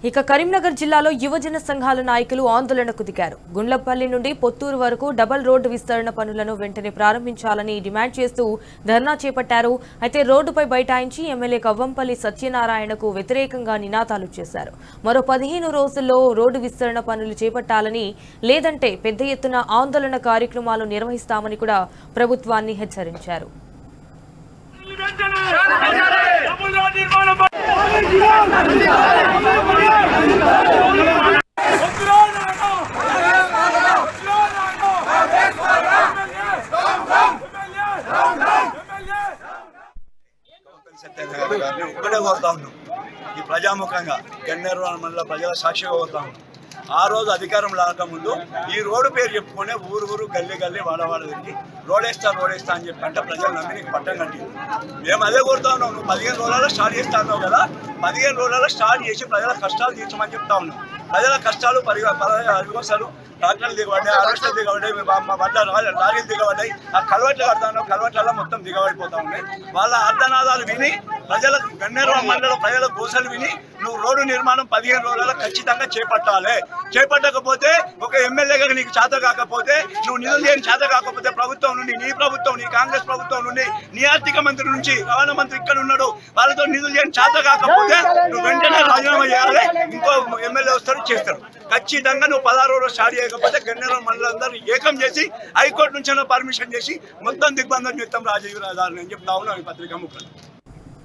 ఇక కరీంనగర్ జిల్లాలో యువజన సంఘాల నాయకులు ఆందోళనకు దిగారు. గుండ్లపల్లి నుండి పొత్తూరు వరకు డబుల్ రోడ్డు విస్తరణ పనులను వెంటనే ప్రారంభించాలని డిమాండ్ చేస్తూ ధర్నా చేపట్టారు. అయితే రోడ్డుపై బైఠాయించి ఎమ్మెల్యే కవ్వంపల్లి సత్యనారాయణకు వ్యతిరేకంగా నినాదాలు చేశారు. మరో 15 రోజుల్లో రోడ్డు విస్తరణ పనులు చేపట్టాలని, లేదంటే పెద్ద ఎత్తున ఆందోళన కార్యక్రమాలు నిర్వహిస్తామని కూడా ప్రభుత్వాన్ని హెచ్చరించారు. ఒక్కడే కోరుతా ఉన్నాం. ఈ ప్రజాముఖంగా గన్నేరు మండల ప్రజల సాక్షిగా కోరుతా ఉన్నాం. ఆ రోజు అధికారం రాకముందు ఈ రోడ్డు పేరు చెప్పుకునే ఊరు గల్లీ వాడవాడ తిరిగి రోడేస్తా అని చెప్పి అంటే ప్రజలు నమ్మి నీకు పట్టం కట్టి మేము అదే కోరుతా ఉన్నాం. నువ్వు 15 రోజులలో స్టార్ట్ చేస్తా ఉన్నావు కదా, 15 రోజులలో స్టార్ట్ చేసి ప్రజల కష్టాలు తీర్చమని చెప్తా ఉన్నాం. ప్రజల కష్టాలు పరిగొసలు ట్రాక్టర్లు దిగబడ్డాయి, అరెస్టులు దిగబడ్డాయి, లారీలు దిగబడ్డాయి. ఆ కలవట్లు కడతాను, కలవట్లలో మొత్తం దిగబడిపోతా ఉన్నాయి. వాళ్ళ అర్ధనాదాలు విని ప్రజలకు గన్నేరు మండల ప్రజల గోసలు విని నువ్వు రోడ్డు నిర్మాణం 15 రోజులలో ఖచ్చితంగా చేపట్టాలి. చేపట్టకపోతే ఒక ఎమ్మెల్యేగా నీకు చేత కాకపోతే, నువ్వు నిధులు చేయని చేత కాకపోతే ప్రభుత్వం నుండి, నీ ప్రభుత్వం, నీ కాంగ్రెస్ ప్రభుత్వం నుండి, నీ ఆర్థిక మంత్రి నుంచి, రవాణా మంత్రి ఇక్కడ ఉన్నాడు, వాళ్ళతో నిధులు చేయని చేత కాకపోతే నువ్వు వెంటనే రాజీనామా చేయాలి. ఇంకో ఎమ్మెల్యే వస్తారు, చేస్తారు. ఖచ్చితంగా నువ్వు 16 రోజులు స్టార్ట్ చేయకపోతే గన్నేరు మండలందరూ ఏకం చేసి హైకోర్టు నుంచి పర్మిషన్ చేసి మొత్తం దిగ్బంధం చేస్తాం రాజీవ్ రాజాలని అని చెప్తా ఉన్నాం ఈ పత్రికా ముఖంగా.